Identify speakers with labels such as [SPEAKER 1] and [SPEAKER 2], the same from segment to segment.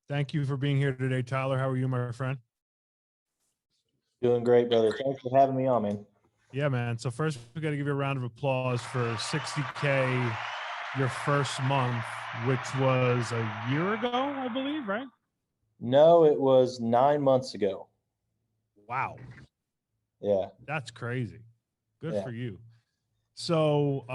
[SPEAKER 1] Thank you for being here today, Tyler. How are you, my friend?
[SPEAKER 2] Doing great, brother. Thanks for having me on, man.
[SPEAKER 1] Yeah, man. So first, we got to give you a round of applause for 60K your first month, which was a year ago, I believe, right?
[SPEAKER 2] No, it was 9 months ago.
[SPEAKER 1] Wow,
[SPEAKER 2] Yeah,
[SPEAKER 1] that's crazy. Good
[SPEAKER 2] yeah.
[SPEAKER 1] for you. So,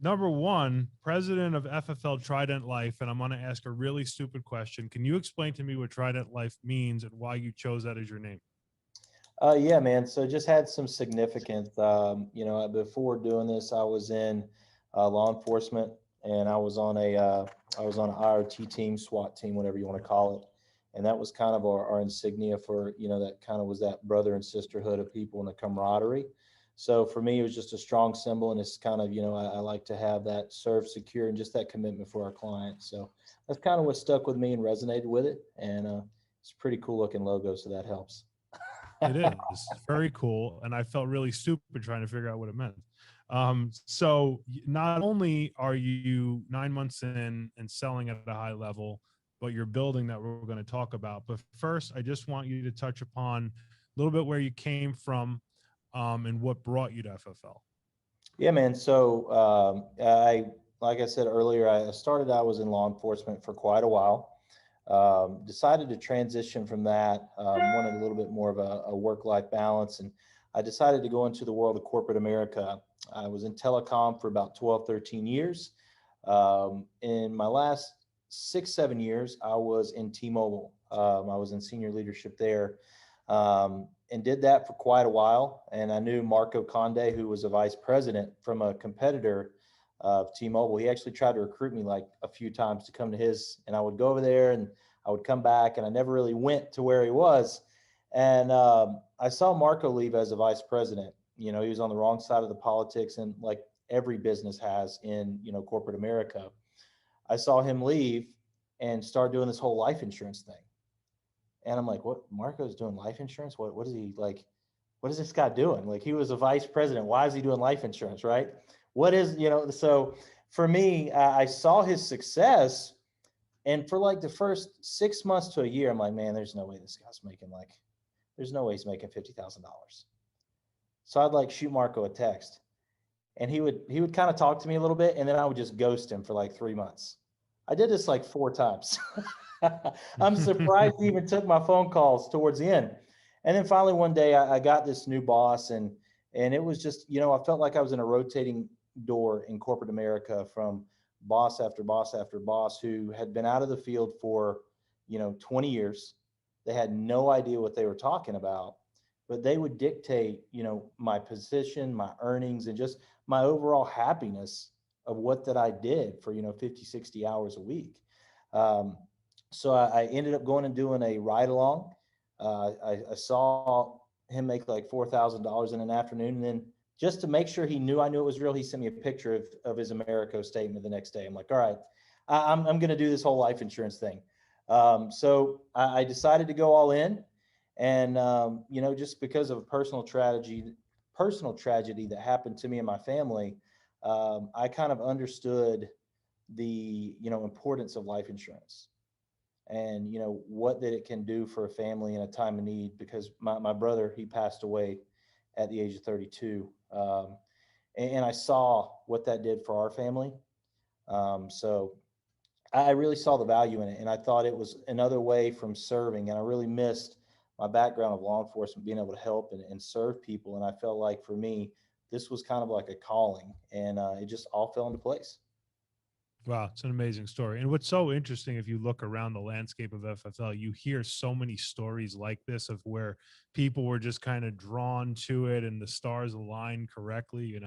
[SPEAKER 1] number one, president of FFL Trident Life, and I'm going to ask a really stupid question. Can you explain to me what Trident Life means and why you chose that as your name?
[SPEAKER 2] Yeah, man. So just had some significance. Before doing this, I was in law enforcement, and I was on an IRT team, SWAT team, whatever you want to call it, and that was kind of our insignia for that kind of was that brother and sisterhood of people and the camaraderie. So for me, it was just a strong symbol, and it's kind of I like to have that serve, secure, and just that commitment for our clients. So that's kind of what stuck with me and resonated with it, and it's a pretty cool looking logo, so that helps.
[SPEAKER 1] It is very cool, and I felt really stupid trying to figure out what it meant. So not only are you 9 months in and selling at a high level, but you're building that we're going to talk about. But first, I just want you to touch upon a little bit where you came from, and what brought you to FFL.
[SPEAKER 2] Yeah, man. So like I said earlier, I was in law enforcement for quite a while. Decided to transition from that. Wanted a little bit more of a work-life balance, and I decided to go into the world of corporate America. I was in telecom for about 12, 13 years. In my last 6, 7 years, I was in T-Mobile. I was in senior leadership there. And did that for quite a while. And I knew Marco Conde, who was a vice president from a competitor of T-Mobile. He actually tried to recruit me like a few times to come to his, and I would go over there and I would come back, and I never really went to where he was. And I saw Marco leave as a vice president. He was on the wrong side of the politics, and like every business has in corporate America. I saw him leave and start doing this whole life insurance thing. And I'm like, what? Marco's doing life insurance? What is he like? What is this guy doing? Like, he was a vice president. Why is he doing life insurance? Right? What is, so for me, I saw his success. And for like the first 6 months to a year, I'm like, man, there's no way this guy's making there's no way he's making $50,000. So I'd like shoot Marco a text, and he would kind of talk to me a little bit, and then I would just ghost him for like 3 months. I did this like 4 times. I'm surprised he even took my phone calls towards the end. And then finally one day I got this new boss, and it was just, I felt like I was in a rotating door in corporate America, from boss after boss after boss who had been out of the field for, 20 years. They had no idea what they were talking about, but they would dictate, my position, my earnings, and just my overall happiness of what that I did for, 50, 60 hours a week. Um, so I ended up going and doing a ride along. I saw him make like $4,000 in an afternoon. And then just to make sure he knew I knew it was real, he sent me a picture of his Americo statement the next day. I'm like, all right, I'm going to do this whole life insurance thing. So I decided to go all in. And, just because of a personal tragedy that happened to me and my family, I kind of understood the, importance of life insurance, and what that it can do for a family in a time of need, because my brother, he passed away at the age of 32. And I saw what that did for our family. So I really saw the value in it, and I thought it was another way from serving, and I really missed my background of law enforcement, being able to help and serve people. And I felt like for me, this was kind of like a calling, and it just all fell into place.
[SPEAKER 1] Wow, it's an amazing story. And what's so interesting, if you look around the landscape of FFL, you hear so many stories like this of where people were just kind of drawn to it and the stars aligned correctly.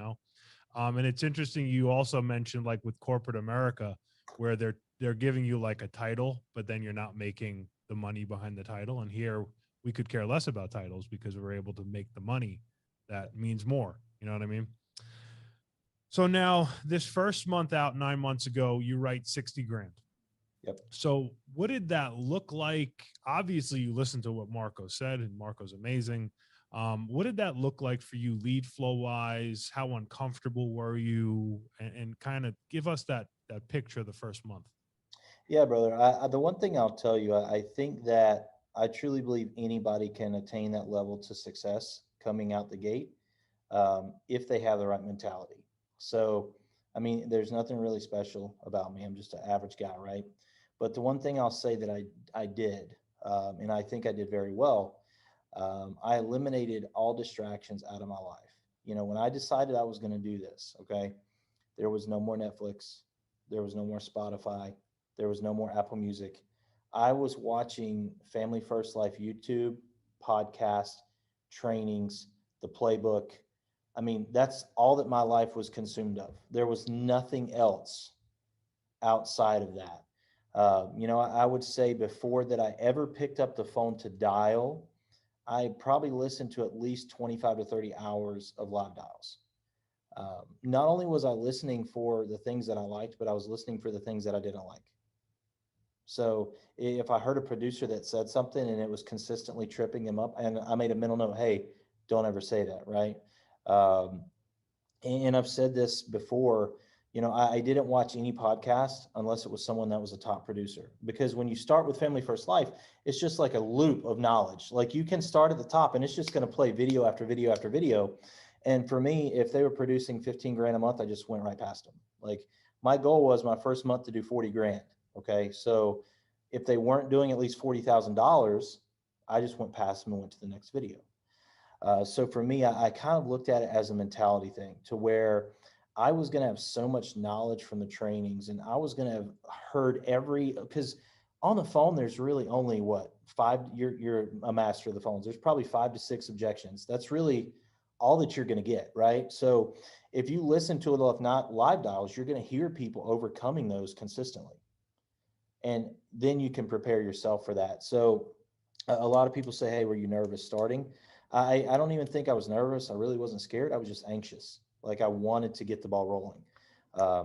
[SPEAKER 1] And it's interesting. You also mentioned, like, with corporate America, where they're giving you like a title, but then you're not making the money behind the title. And here we could care less about titles because we're able to make the money that means more. You know what I mean? So now, this first month out 9 months ago, you write 60 grand.
[SPEAKER 2] Yep.
[SPEAKER 1] So what did that look like? Obviously, you listened to what Marco said, and Marco's amazing. What did that look like for you, lead flow wise? How uncomfortable were you? And kind of give us that picture of the first month.
[SPEAKER 2] Yeah, brother. The one thing I'll tell you, I think that I truly believe anybody can attain that level to success coming out the gate, if they have the right mentality. So, I mean, there's nothing really special about me. I'm just an average guy, right? But the one thing I'll say that I did, and I think I did very well, I eliminated all distractions out of my life. You know, when I decided I was going to do this, okay, there was no more Netflix. There was no more Spotify. There was no more Apple Music. I was watching Family First Life YouTube, podcast, trainings, the playbook. I mean, that's all that my life was consumed of. There was nothing else outside of that. You know, I would say before that I ever picked up the phone to dial, I probably listened to at least 25 to 30 hours of live dials. Not only was I listening for the things that I liked, but I was listening for the things that I didn't like. So if I heard a producer that said something and it was consistently tripping him up, and I made a mental note, hey, don't ever say that, right? Um, and I've said this before, you know, I didn't watch any podcast unless it was someone that was a top producer. Because when you start with Family First Life, it's just like a loop of knowledge. Like you can start at the top and it's just going to play video after video after video. And for me, if they were producing 15 grand a month, I just went right past them. Like my goal was my first month to do 40 grand. Okay. So if they weren't doing at least $40,000, I just went past them and went to the next video. So for me, I kind of looked at it as a mentality thing to where I was going to have so much knowledge from the trainings and I was going to have heard every, because on the phone, there's really only what five, you're a master of the phones. There's probably 5 to 6 objections. That's really all that you're going to get. Right. So if you listen to it, if not live dials, you're going to hear people overcoming those consistently. And then you can prepare yourself for that. So a lot of people say, hey, were you nervous starting? I don't even think I was nervous. I really wasn't scared. I was just anxious. Like I wanted to get the ball rolling,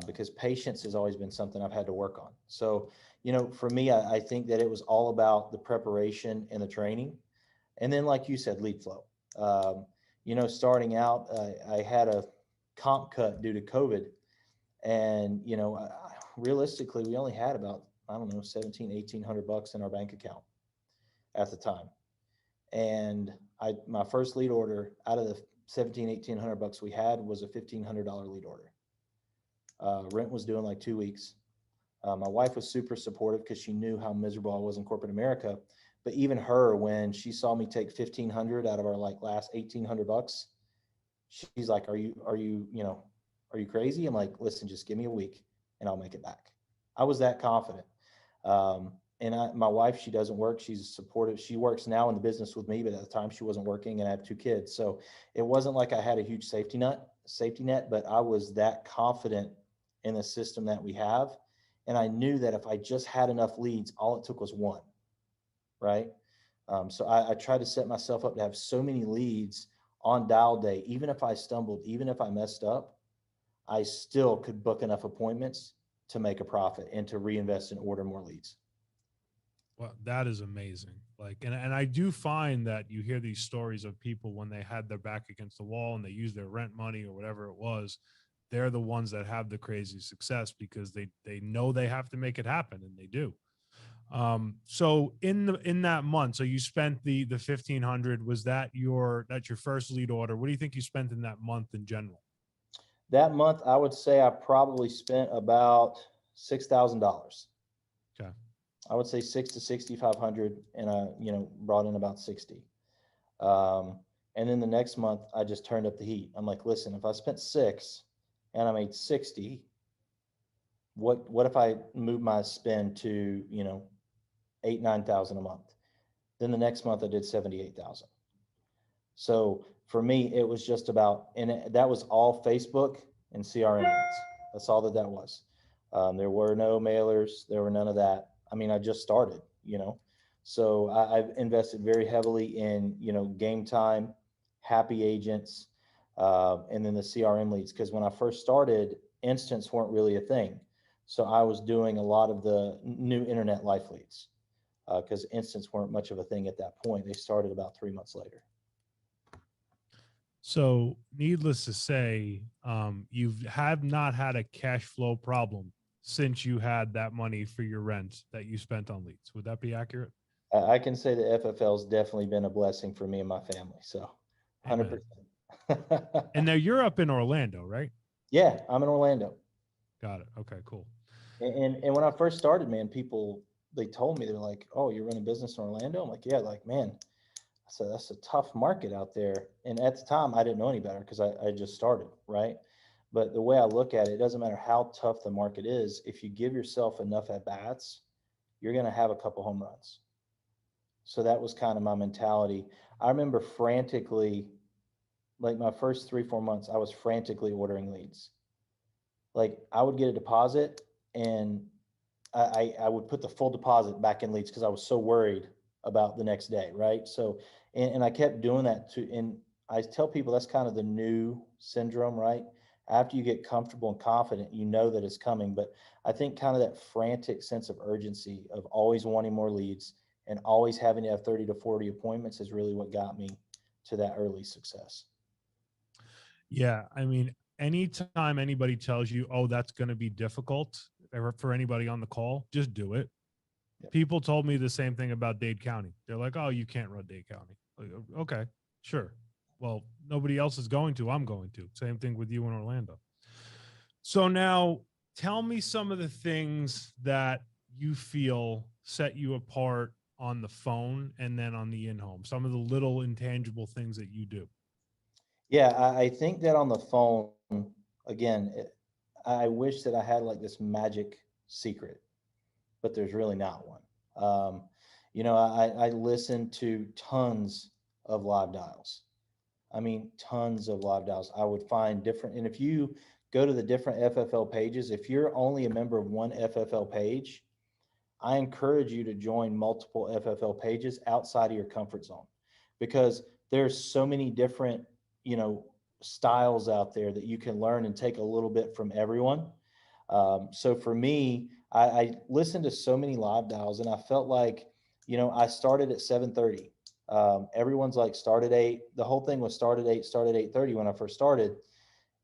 [SPEAKER 2] because patience has always been something I've had to work on. So, you know, for me, I think that it was all about the preparation and the training. And then, like you said, lead flow. Um, you know, starting out, I had a comp cut due to COVID. And, you know, realistically, we only had about, I don't know, 17, 1800 bucks in our bank account at the time. And my first lead order out of the 17, 1800 bucks we had was a $1,500 lead order. Rent was doing like 2 weeks. My wife was super supportive because she knew how miserable I was in corporate America. But even her, when she saw me take 1,500 out of our like last 1,800 bucks, she's like, are you crazy? I'm like, listen, just give me a week and I'll make it back. I was that confident. And my wife, she doesn't work. She's supportive. She works now in the business with me, but at the time she wasn't working and I have 2 kids. So it wasn't like I had a huge safety net, but I was that confident in the system that we have. And I knew that if I just had enough leads, all it took was one, right? So I tried to set myself up to have so many leads on dial day. Even if I stumbled, even if I messed up, I still could book enough appointments to make a profit and to reinvest and order more leads.
[SPEAKER 1] Well, that is amazing. Like, and I do find that you hear these stories of people when they had their back against the wall and they used their rent money or whatever it was, they're the ones that have the crazy success because they know they have to make it happen and they do. So in that month, so you spent the 1,500. Was that's your first lead order? What do you think you spent in that month in general?
[SPEAKER 2] That month, I would say I probably spent about $6,000.
[SPEAKER 1] Okay.
[SPEAKER 2] I would say 6 to 6,500, and I, brought in about 60. Um, and then the next month, I just turned up the heat. I'm like, listen, if I spent six and I made 60, what if I move my spend to 8, 9,000 a month? Then the next month I did 78,000. So for me, it was just about, and that was all Facebook and CRM leads. That's all that was. There were no mailers. There were none of that. I mean, I just started. So I've invested very heavily in, game time, happy agents, and then the CRM leads. Because when I first started, instants weren't really a thing. So I was doing a lot of the new internet life leads because instants weren't much of a thing at that point. They started about 3 months later.
[SPEAKER 1] So, needless to say, you have not had a cash flow problem since you had that money for your rent that you spent on leads. Would that be accurate?
[SPEAKER 2] I can say the FFL's definitely been a blessing for me and my family. So
[SPEAKER 1] Amen.
[SPEAKER 2] 100%.
[SPEAKER 1] And now you're up in Orlando, right?
[SPEAKER 2] Yeah, I'm in Orlando.
[SPEAKER 1] Got it. Okay, cool.
[SPEAKER 2] And when I first started, man, people, they told me, they're like, "Oh, you're running business in Orlando?" I'm like, "Yeah." Like, man, I said, that's a tough market out there. And at the time, I didn't know any better because I just started, right? But the way I look at it, it doesn't matter how tough the market is. If you give yourself enough at bats, you're going to have a couple home runs. So that was kind of my mentality. I remember frantically, like my first 3, 4 months, I was frantically ordering leads. Like I would get a deposit and I would put the full deposit back in leads because I was so worried about the next day, right? So, and I kept doing that too. And I tell people that's kind of the new syndrome, right? After you get comfortable and confident, you know that it's coming. But I think kind of that frantic sense of urgency of always wanting more leads and always having to have 30 to 40 appointments is really what got me to that early success.
[SPEAKER 1] Yeah, I mean, anytime anybody tells you, "Oh, that's going to be difficult," for anybody on the call, just do it.
[SPEAKER 2] Yep.
[SPEAKER 1] People told me the same thing about Dade County. They're like, "Oh, you can't run Dade County." Like, okay, sure. Well, nobody else is going to. I'm going to. Same thing with you in Orlando. So now tell me some of the things that you feel set you apart on the phone and then on the in-home, some of the little intangible things that you do.
[SPEAKER 2] Yeah, I think that on the phone, again, I wish that I had like this magic secret, but there's really not one. I listen to tons of live dials. I mean, tons of live dials. I would find different, and if you go to the different FFL pages, if you're only a member of one FFL page, I encourage you to join multiple FFL pages outside of your comfort zone because there's so many different, you know, styles out there that you can learn and take a little bit from everyone. So for me, I listened to so many live dials and I felt like, I started at 7:30. Everyone's like start at 8. The whole thing was start at 8, start at 8:30 when I first started.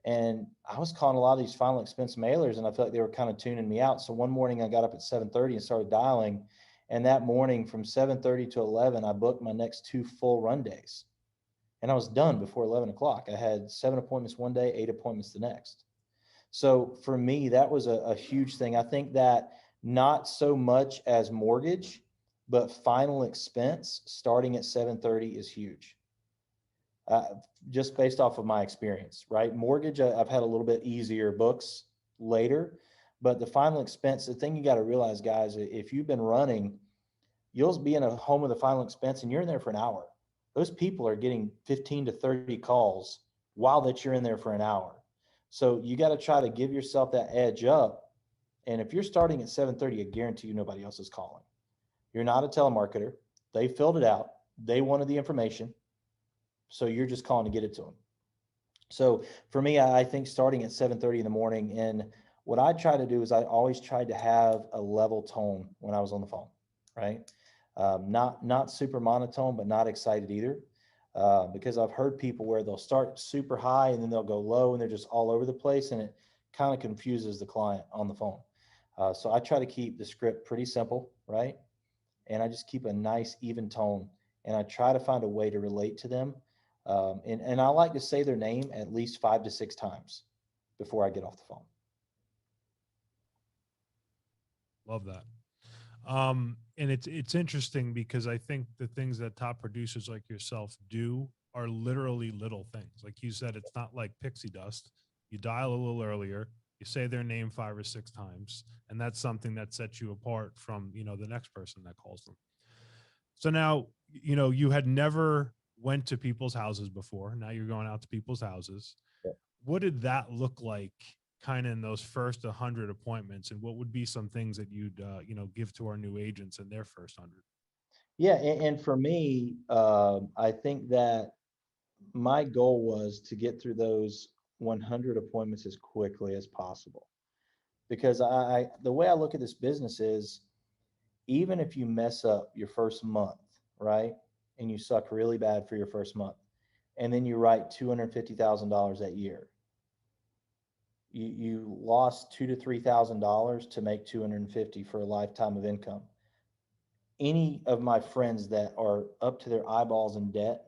[SPEAKER 2] And I was calling a lot of these final expense mailers and I felt like they were kind of tuning me out. So one morning I got up at 7:30 and started dialing. And that morning from 7:30 to 11, I booked my next 2 full run days. And I was done before 11 o'clock. I had 7 appointments one day, 8 appointments the next. So for me, that was a huge thing. I think that not so much as mortgage, but final expense starting at 7:30 is huge. uh, just based off of my experience, right? Mortgage, I've had a little bit easier books later, but the final expense, the thing you got to realize, guys, if you've been running, you'll be in a home with a final expense and you're in there for an hour. Those people are getting 15 to 30 calls while that you're in there for an hour. So you got to try to give yourself that edge up. And if you're starting at 7:30, I guarantee you nobody else is calling. You're not a telemarketer. They filled it out. They wanted the information. So you're just calling to get it to them. So for me, I think starting at 7:30 in the morning, and what I try to do is I always tried to have a level tone when I was on the phone, right? Not super monotone, but not excited either. Because I've heard people where they'll start super high and then they'll go low and they're just all over the place, and it kind of confuses the client on the phone. So I try to keep the script pretty simple, right? And I just keep a nice even tone, and I try to find a way to relate to them. And I like to say their name at least 5 to 6 times before I get off the phone.
[SPEAKER 1] Love that. And it's interesting because I think the things that top producers like yourself do are literally little things. Like you said, it's not like pixie dust. You dial a little earlier, you say their name 5 or 6 times, and that's something that sets you apart from, the next person that calls them. So now, you had never went to people's houses before. Now you're going out to people's houses.
[SPEAKER 2] Yeah.
[SPEAKER 1] What did that look like kind of in those first 100 appointments, and what would be some things that you'd give to our new agents in their first 100?
[SPEAKER 2] Yeah, and for me, I think that my goal was to get through those 100 appointments as quickly as possible. Because the way I look at this business is, even if you mess up your first month, right, and you suck really bad for your first month, and then you write $250,000 that year, you lost $2,000 to $3,000 to make 250 for a lifetime of income. Any of my friends that are up to their eyeballs in debt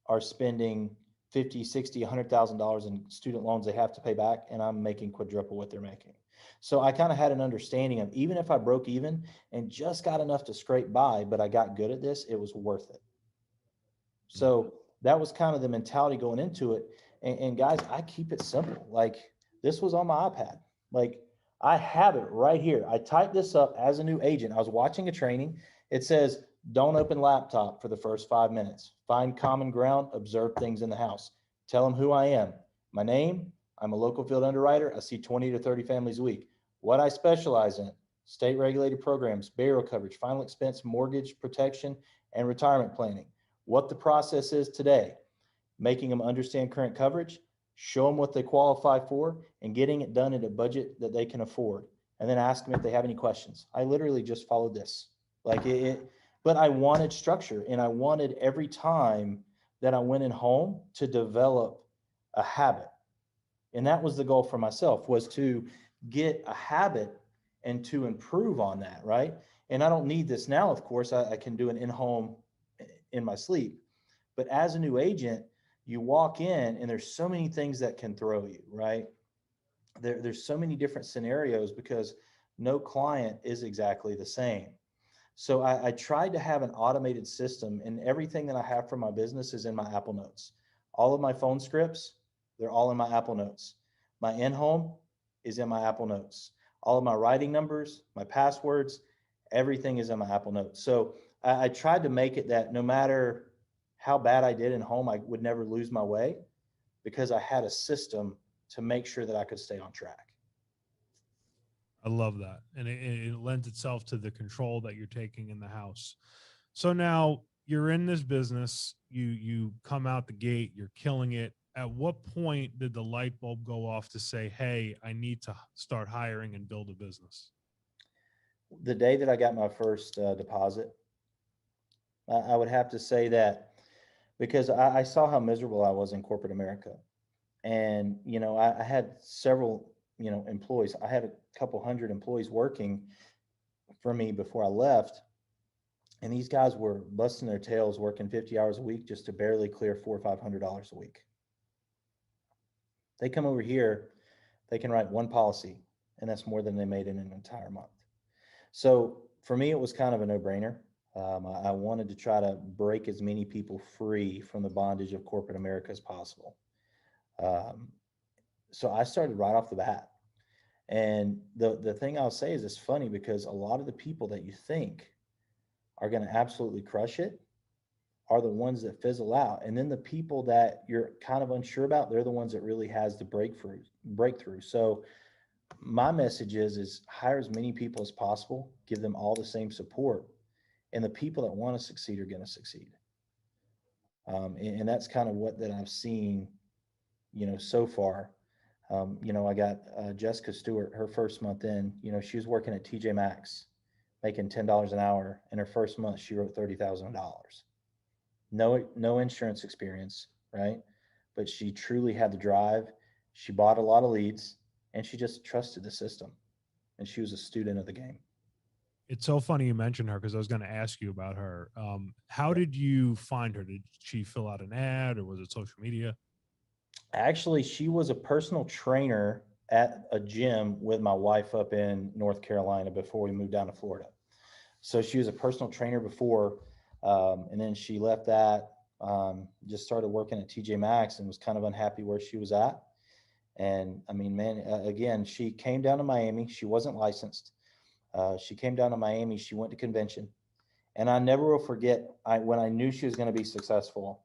[SPEAKER 2] are spending 50, 60, $100,000 in student loans they have to pay back, and I'm making quadruple what they're making. So I kind of had an understanding of, even if I broke even and just got enough to scrape by, but I got good at this, it was worth it. So that was kind of the mentality going into it. And guys, I keep it simple. Like, this was on my iPad. Like, I have it right here. I typed this up as a new agent. I was watching a training. It says, don't open laptop for the first 5 minutes. Find common ground, observe things in the house. Tell them who I am. My name, I'm a local field underwriter. I see 20 to 30 families a week. What I specialize in: state regulated programs, burial coverage, final expense, mortgage protection, and retirement planning. What the process is today, making them understand current coverage, show them what they qualify for, and getting it done at a budget that they can afford. And then ask them if they have any questions. I literally just followed this. Like but I wanted structure, and I wanted every time that I went in home to develop a habit. And that was the goal for myself, was to get a habit and to improve on that, right? And I don't need this now, of course. I can do an in-home in my sleep. But as a new agent, you walk in and there's so many things that can throw you, right? There's so many different scenarios because no client is exactly the same. So I tried to have an automated system, and everything that I have for my business is in my Apple Notes. All of my phone scripts, they're all in my Apple Notes. My in-home is in my Apple Notes. All of my writing numbers, my passwords, everything is in my Apple Notes. So I tried to make it that no matter how bad I did in home, I would never lose my way, because I had a system to make sure that I could stay on track.
[SPEAKER 1] I love that. And it lends itself to the control that you're taking in the house. So now you're in this business, you come out the gate, you're killing it. At what point did the light bulb go off to say, hey, I need to start hiring and build a business?
[SPEAKER 2] The day that I got my first deposit, I would have to say that, because I saw how miserable I was in corporate America. And, I had several, employees. I had a couple hundred employees working for me before I left. And these guys were busting their tails, working 50 hours a week just to barely clear $400 or $500 a week. They come over here, they can write one policy, and that's more than they made in an entire month. So for me, it was kind of a no-brainer. I wanted to try to break as many people free from the bondage of corporate America as possible. Um, so I started right off the bat. And the thing I'll say is, it's funny because a lot of the people that you think are going to absolutely crush it are the ones that fizzle out. And then the people that you're kind of unsure about, they're the ones that really has the breakthrough. So my message is hire as many people as possible, give them all the same support, and the people that want to succeed are going to succeed. And that's kind of what that I've seen, so far. I got Jessica Stewart, her first month in, she was working at TJ Maxx, making $10 an hour. In her first month, she wrote $30,000. No insurance experience, right? But she truly had the drive. She bought a lot of leads, and she just trusted the system. And she was a student of the game.
[SPEAKER 1] It's so funny you mentioned her, because I was going to ask you about her. How did you find her? Did she fill out an ad, or was it social media?
[SPEAKER 2] Actually, she was a personal trainer at a gym with my wife up in North Carolina before we moved down to Florida. So she was a personal trainer before, and then she left that, just started working at TJ Maxx, and was kind of unhappy where she was at. And I mean, man, again, she came down to Miami. She wasn't licensed. She came down to Miami. She went to convention, and I never will forget. When I knew she was going to be successful,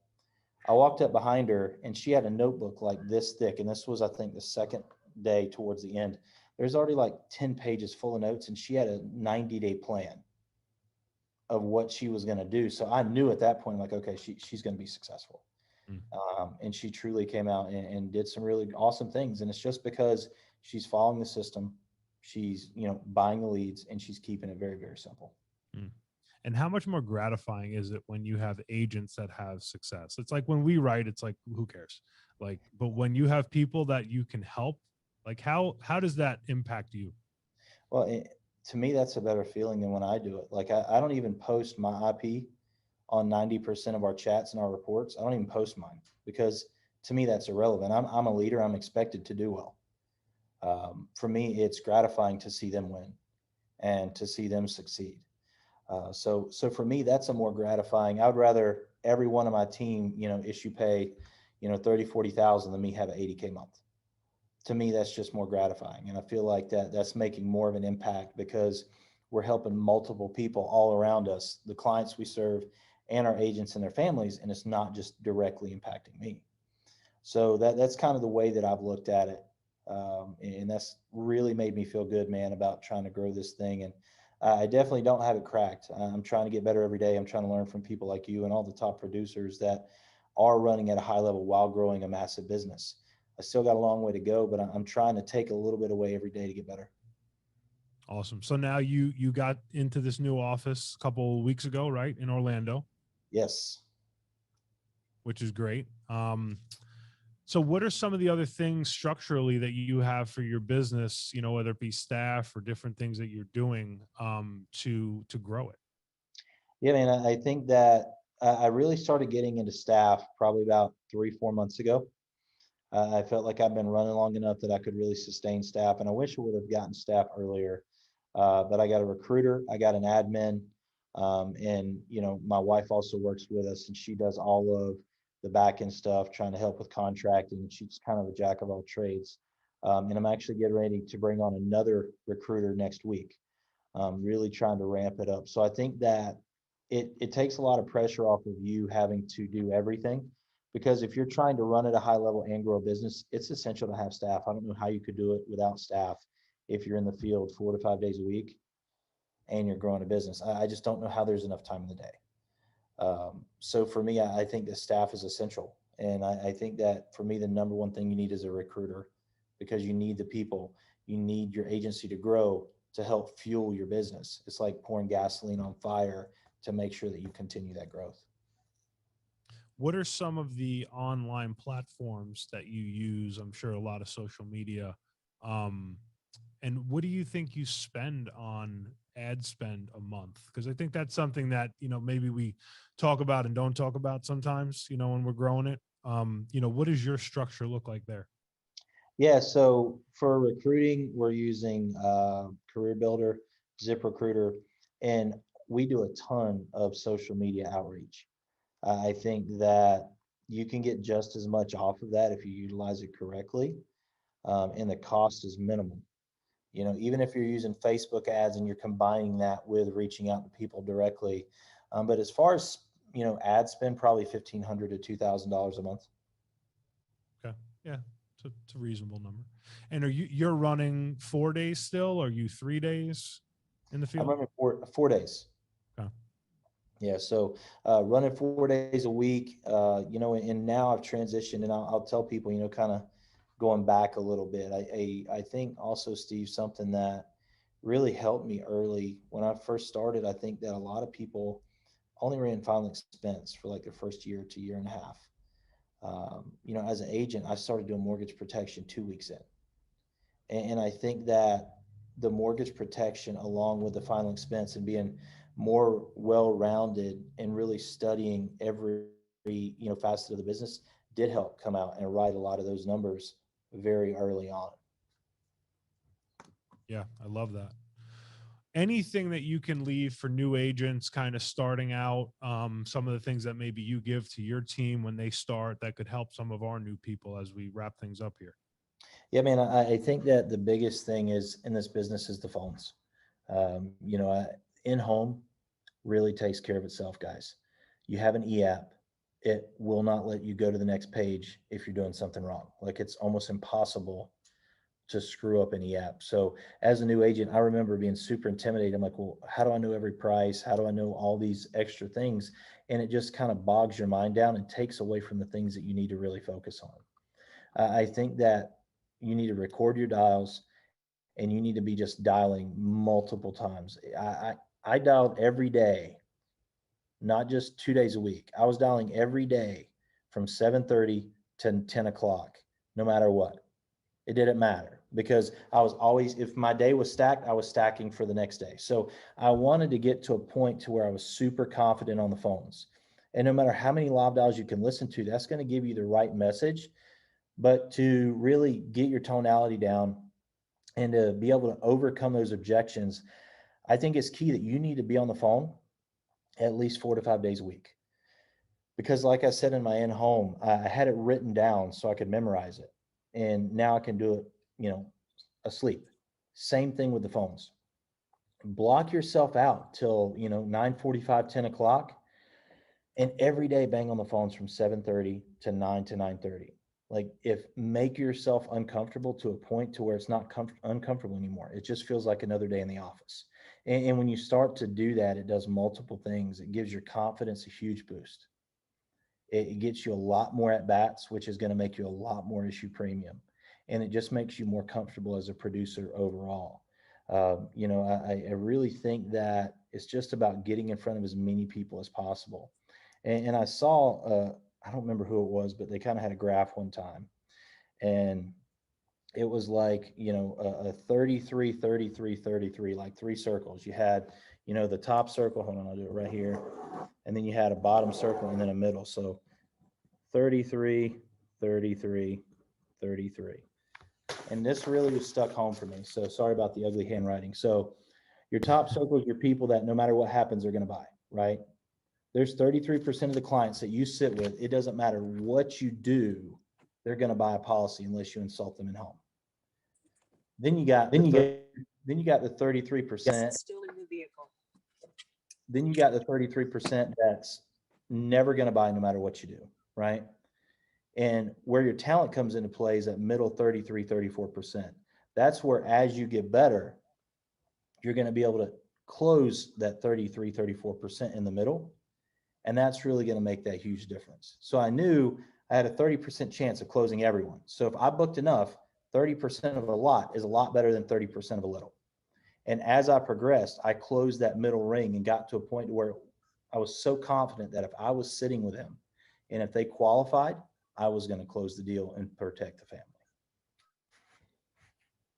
[SPEAKER 2] I walked up behind her, and she had a notebook like this thick. And this was, I think, the second day towards the end. There's already like 10 pages full of notes, and she had a 90-day plan of what she was going to do. So I knew at that point, like, okay, she's going to be successful.
[SPEAKER 1] Mm.
[SPEAKER 2] And she truly came out and did some really awesome things. And it's just because she's following the system. She's, buying the leads, and she's keeping it very, very simple.
[SPEAKER 1] Mm. And how much more gratifying is it when you have agents that have success? It's like when we write, it's like, who cares? Like, but when you have people that you can help, Like how does that impact you?
[SPEAKER 2] Well, to me, that's a better feeling than when I do it. Like I don't even post my IP on 90% of our chats and our reports. I don't even post mine because to me, that's irrelevant. I'm a leader. I'm expected to do well. For me, it's gratifying to see them win and to see them succeed. So for me, that's a more gratifying. I would rather every one of my team, issue pay, 30, 40,000 than me have an 80K month. To me, that's just more gratifying. And I feel like that's making more of an impact because we're helping multiple people all around us, the clients we serve and our agents and their families. And it's not just directly impacting me. So that's kind of the way that I've looked at it. And that's really made me feel good, man, about trying to grow this thing. And I definitely don't have it cracked. I'm trying to get better every day. I'm trying to learn from people like you and all the top producers that are running at a high level while growing a massive business. I still got a long way to go, but I'm trying to take a little bit away every day to get better.
[SPEAKER 1] Awesome. So now you got into this new office a couple weeks ago, right, in Orlando,
[SPEAKER 2] Yes.
[SPEAKER 1] which is great. So what are some of the other things structurally that you have for your business, whether it be staff or different things that you're doing to grow it?
[SPEAKER 2] Yeah, man, I think that I really started getting into staff probably about 3, 4 months ago. I felt like I've been running long enough that I could really sustain staff, and I wish I would have gotten staff earlier. But I got a recruiter, I got an admin, and my wife also works with us, and she does all of the back end stuff, trying to help with contracting. She's kind of a jack of all trades. And I'm actually getting ready to bring on another recruiter next week. Really trying to ramp it up. So I think that it takes a lot of pressure off of you having to do everything because if you're trying to run at a high level and grow a business, it's essential to have staff. I don't know how you could do it without staff if you're in the field 4 to 5 days a week and you're growing a business. I just don't know how there's enough time in the day. So for me, I think that staff is essential. And I think that for me, the number one thing you need is a recruiter because you need the people. You need your agency to grow to help fuel your business. It's like pouring gasoline on fire to make sure that you continue that growth.
[SPEAKER 1] What are some of the online platforms that you use? I'm sure a lot of social media. Um, and what do you think you spend on ad spend a month? Because I think that's something that, maybe we talk about and don't talk about sometimes, when we're growing it. What does your structure look like there?
[SPEAKER 2] Yeah, so for recruiting, we're using Career Builder, ZipRecruiter, and we do a ton of social media outreach. I think that you can get just as much off of that if you utilize it correctly, and the cost is minimal. Even if you're using Facebook ads and you're combining that with reaching out to people directly. But as far as ad spend, probably $1,500 to $2,000 a month.
[SPEAKER 1] Okay. Yeah. It's a reasonable number. And you're running 4 days still? Or are you 3 days in the
[SPEAKER 2] I'm
[SPEAKER 1] field?
[SPEAKER 2] running 4 days.
[SPEAKER 1] Okay.
[SPEAKER 2] Yeah, so running 4 days a week, and now I've transitioned, and I'll tell people, kind of going back a little bit. I think also, Steve, something that really helped me early when I first started. I think that a lot of people only ran final expense for like their first year to year and a half. As an agent, I started doing mortgage protection 2 weeks in, and I think that the mortgage protection, along with the final expense and being more well-rounded and really studying every facet of the business, did help come out and write a lot of those numbers very early on.
[SPEAKER 1] Yeah, I love that. Anything that you can leave for new agents kind of starting out, some of the things that maybe you give to your team when they start that could help some of our new people as we wrap things up here?
[SPEAKER 2] Yeah, man, I think that the biggest thing is in this business is the phones. In home really takes care of itself, guys. You have an e-app, it will not let you go to the next page if you're doing something wrong. Like it's almost impossible to screw up an e-app. So as a new agent, I remember being super intimidated. I'm like, well, how do I know every price? How do I know all these extra things? And it just kind of bogs your mind down and takes away from the things that you need to really focus on. I think that you need to record your dials and you need to be just dialing multiple times. I dialed every day, not just 2 days a week. I was dialing every day from 7:30 to 10 o'clock, no matter what. It didn't matter. because I was always, if my day was stacked, I was stacking for the next day. So I wanted to get to a point to where I was super confident on the phones. And no matter how many live dials you can listen to, that's going to give you the right message. But to really get your tonality down and to be able to overcome those objections, I think it's key that you need to be on the phone at least 4 to 5 days a week. Because like I said, in my in-home, I had it written down so I could memorize it. And now I can do it, asleep. Same thing with the phones. Block yourself out till, 9:45, 10 o'clock, and every day bang on the phones from 7:30 to 9 to 9:30. Like, if make yourself uncomfortable to a point to where it's not uncomfortable anymore. It just feels like another day in the office. And when you start to do that, it does multiple things. It gives your confidence a huge boost. It gets you a lot more at bats, which is going to make you a lot more issue premium. And it just makes you more comfortable as a producer overall. I really think that it's just about getting in front of as many people as possible. And I saw, I don't remember who it was, but they kind of had a graph one time. And it was like, a 33, 33, 33, like 3 circles. You had, the top circle, hold on, I'll do it right here. And then you had a bottom circle and then a middle. So 33, 33, 33. And this really was stuck home for me. So sorry about the ugly handwriting. So your top circle is your people that no matter what happens, they're going to buy, right? There's 33% of the clients that you sit with. It doesn't matter what you do, they're going to buy a policy unless you insult them in home. Then you got the 33%.
[SPEAKER 3] Still in the vehicle.
[SPEAKER 2] Then you got the 33% that's never going to buy no matter what you do, right? And where your talent comes into play is that middle 33, 34%. That's where, as you get better, you're going to be able to close that 33, 34% in the middle. And that's really going to make that huge difference. So I knew I had a 30% chance of closing everyone. So if I booked enough, 30% of a lot is a lot better than 30% of a little. And as I progressed, I closed that middle ring and got to a point where I was so confident that if I was sitting with him and if they qualified, I was going to close the deal and protect the family.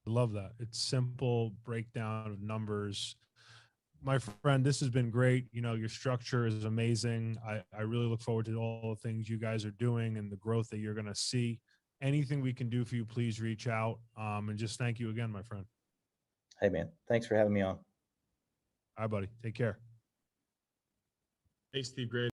[SPEAKER 1] I love that. It's simple breakdown of numbers. My friend, this has been great. Your structure is amazing. I really look forward to all the things you guys are doing and the growth that you're going to see. Anything we can do for you, please reach out. And just thank you again, my friend.
[SPEAKER 2] Hey, man. Thanks for having me on.
[SPEAKER 1] All right, buddy. Take care.
[SPEAKER 4] Hey, Steve, great.